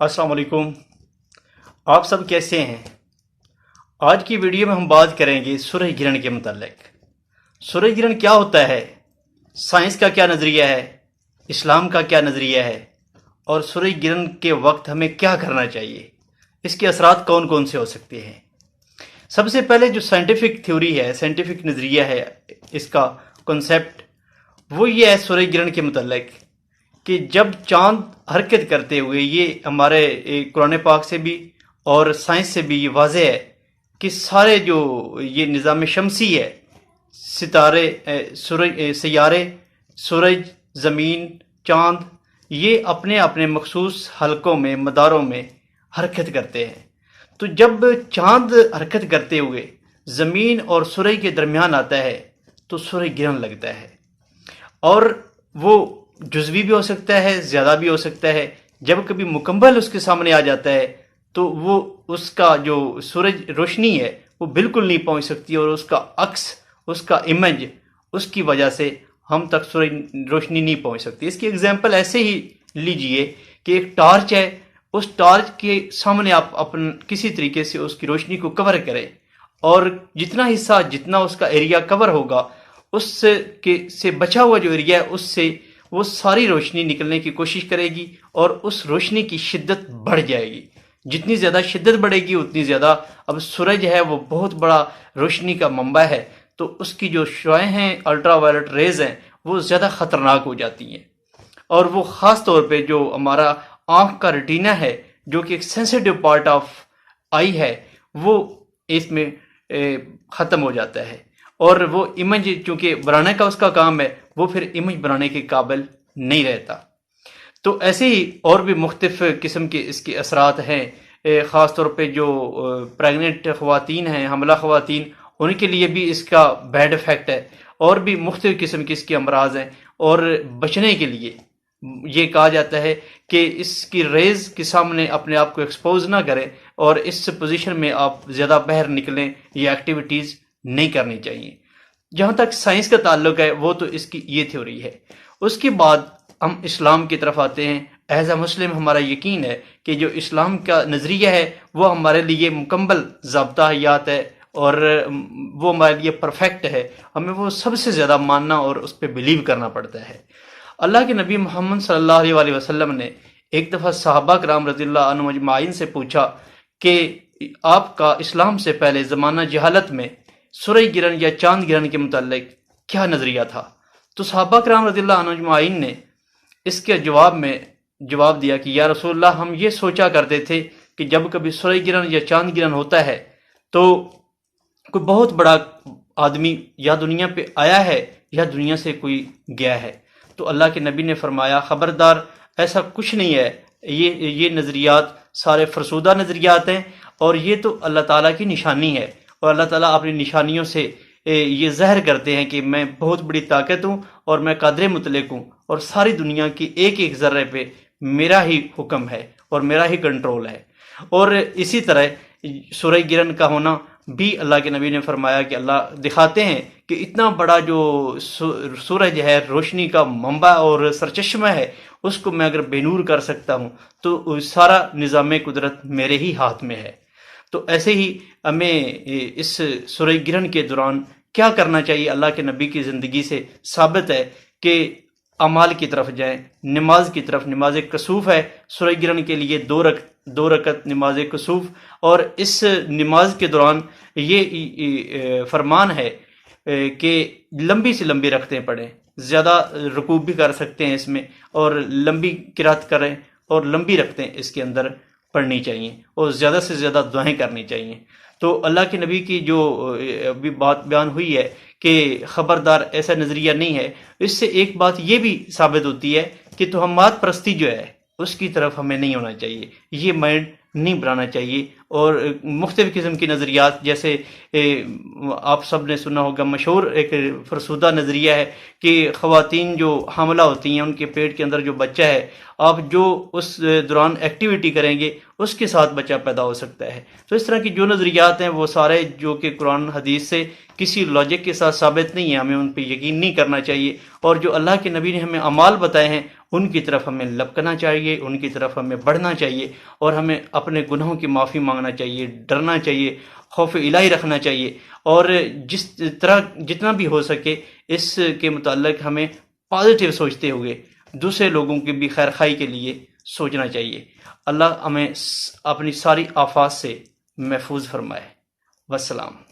السلام علیکم۔ آپ سب کیسے ہیں؟ آج کی ویڈیو میں ہم بات کریں گے سورج گرہن کے متعلق۔ سورج گرہن کیا ہوتا ہے، سائنس کا کیا نظریہ ہے، اسلام کا کیا نظریہ ہے، اور سورج گرہن کے وقت ہمیں کیا کرنا چاہیے، اس کے اثرات کون کون سے ہو سکتے ہیں۔ سب سے پہلے جو سائنٹیفک تھیوری ہے، سائنٹیفک نظریہ ہے، اس کا کنسیپٹ وہ یہ ہے سورج گرہن کے متعلق کہ جب چاند حرکت کرتے ہوئے، یہ ہمارے قرآن پاک سے بھی اور سائنس سے بھی یہ واضح ہے کہ سارے جو یہ نظام شمسی ہے، ستارے، سیارے، سورج، زمین، چاند، یہ اپنے اپنے مخصوص حلقوں میں، مداروں میں حرکت کرتے ہیں۔ تو جب چاند حرکت کرتے ہوئے زمین اور سورج کے درمیان آتا ہے تو سورج گرہن لگتا ہے، اور وہ جزوی بھی ہو سکتا ہے، زیادہ بھی ہو سکتا ہے۔ جب کبھی مکمل اس کے سامنے آ جاتا ہے تو وہ اس کا جو سورج روشنی ہے وہ بالکل نہیں پہنچ سکتی، اور اس کا عکس، اس کا امیج، اس کی وجہ سے ہم تک سورج روشنی نہیں پہنچ سکتی۔ اس کی اگزامپل ایسے ہی لیجئے کہ ایک ٹارچ ہے، اس ٹارچ کے سامنے آپ کسی طریقے سے اس کی روشنی کو کور کریں، اور جتنا حصہ، جتنا اس کا ایریا کور ہوگا، اس سے بچا ہوا جو ایریا ہے، اس سے وہ ساری روشنی نکلنے کی کوشش کرے گی، اور اس روشنی کی شدت بڑھ جائے گی۔ جتنی زیادہ شدت بڑھے گی اتنی زیادہ، اب سورج ہے وہ بہت بڑا روشنی کا منبع ہے، تو اس کی جو شعاعیں ہیں، الٹرا وائلٹ ریز ہیں، وہ زیادہ خطرناک ہو جاتی ہیں، اور وہ خاص طور پہ جو ہمارا آنکھ کا ریٹینا ہے، جو کہ ایک سینسیٹیو پارٹ آف آئی ہے، وہ اس میں ختم ہو جاتا ہے، اور وہ امیج چونکہ بنانے کا اس کا کام ہے، وہ پھر امیج بنانے کے قابل نہیں رہتا۔ تو ایسے ہی اور بھی مختلف قسم کے اس کے اثرات ہیں، خاص طور پہ جو پریگننٹ خواتین ہیں، حاملہ خواتین، ان کے لیے بھی اس کا بیڈ افیکٹ ہے، اور بھی مختلف قسم کے اس کے امراض ہیں، اور بچنے کے لیے یہ کہا جاتا ہے کہ اس کی ریز کے سامنے اپنے آپ کو ایکسپوز نہ کریں، اور اس پوزیشن میں آپ زیادہ باہر نکلیں، یہ ایکٹیویٹیز نہیں کرنی چاہیے۔ جہاں تک سائنس کا تعلق ہے وہ تو اس کی یہ تھیوری ہے۔ اس کے بعد ہم اسلام کی طرف آتے ہیں۔ ایز اے مسلم ہمارا یقین ہے کہ جو اسلام کا نظریہ ہے وہ ہمارے لیے مکمل ضابطہ حیات ہے، اور وہ ہمارے لیے پرفیکٹ ہے، ہمیں وہ سب سے زیادہ ماننا اور اس پہ بلیو کرنا پڑتا ہے۔ اللہ کے نبی محمد صلی اللہ علیہ وسلم نے ایک دفعہ صحابہ کرام رضی اللہ عنہم اجمعین سے پوچھا کہ آپ کا اسلام سے پہلے زمانہ جہالت میں سورج گرہن یا چاند گرہن کے متعلق کیا نظریہ تھا؟ تو صحابہ کرام رضی اللہ عنہم اجمعین نے اس کے جواب میں جواب دیا کہ یا رسول اللہ، ہم یہ سوچا کرتے تھے کہ جب کبھی سورج گرہن یا چاند گرہن ہوتا ہے تو کوئی بہت بڑا آدمی یا دنیا پہ آیا ہے یا دنیا سے کوئی گیا ہے۔ تو اللہ کے نبی نے فرمایا خبردار، ایسا کچھ نہیں ہے، یہ نظریات سارے فرسودہ نظریات ہیں، اور یہ تو اللہ تعالیٰ کی نشانی ہے، اور اللہ تعالیٰ اپنی نشانیوں سے یہ ظاہر کرتے ہیں کہ میں بہت بڑی طاقت ہوں، اور میں قادر مطلق ہوں، اور ساری دنیا کی ایک ایک ذرے پہ میرا ہی حکم ہے اور میرا ہی کنٹرول ہے۔ اور اسی طرح سورج گرہن کا ہونا بھی اللہ کے نبی نے فرمایا کہ اللہ دکھاتے ہیں کہ اتنا بڑا جو سورج ہے، روشنی کا منبع اور سرچشمہ ہے، اس کو میں اگر بے نور کر سکتا ہوں تو سارا نظام قدرت میرے ہی ہاتھ میں ہے۔ تو ایسے ہی ہمیں اس سورج گرہن کے دوران کیا کرنا چاہیے، اللہ کے نبی کی زندگی سے ثابت ہے کہ اعمال کی طرف جائیں، نماز کی طرف۔ نماز کسوف ہے سورج گرہن کے لیے، دو رکعت نماز کسوف، اور اس نماز کے دوران یہ فرمان ہے کہ لمبی سے لمبی رکعتیں پڑھیں، زیادہ رکوع بھی کر سکتے ہیں اس میں، اور لمبی قرات کریں، اور لمبی رکعتیں اس کے اندر پڑھنی چاہیے، اور زیادہ سے زیادہ دعائیں کرنی چاہیے۔ تو اللہ کے نبی کی جو ابھی بات بیان ہوئی ہے کہ خبردار ایسا نظریہ نہیں ہے، اس سے ایک بات یہ بھی ثابت ہوتی ہے کہ توہمات پرستی جو ہے اس کی طرف ہمیں نہیں ہونا چاہیے، یہ مائنڈ نہیں بنانا چاہیے، اور مختلف قسم کی نظریات، جیسے آپ سب نے سنا ہوگا مشہور ایک فرسودہ نظریہ ہے کہ خواتین جو حاملہ ہوتی ہیں ان کے پیٹ کے اندر جو بچہ ہے، آپ جو اس دوران ایکٹیویٹی کریں گے اس کے ساتھ بچہ پیدا ہو سکتا ہے۔ تو اس طرح کی جو نظریات ہیں وہ سارے جو کہ قرآن حدیث سے کسی لاجک کے ساتھ ثابت نہیں ہے، ہمیں ان پہ یقین نہیں کرنا چاہیے، اور جو اللہ کے نبی نے ہمیں اعمال بتائے ہیں ان کی طرف ہمیں لپکنا چاہیے، ان کی طرف ہمیں بڑھنا چاہیے، اور ہمیں اپنے گناہوں کی معافی مانگنا چاہیے، ڈرنا چاہیے، خوف الہی رکھنا چاہیے، اور جس طرح جتنا بھی ہو سکے اس کے متعلق ہمیں پازیٹیو سوچتے ہوئے دوسرے لوگوں کی بھی خیر خواہی کے لیے سوچنا چاہیے۔ اللہ ہمیں اپنی ساری آفات سے محفوظ فرمائے۔ والسلام۔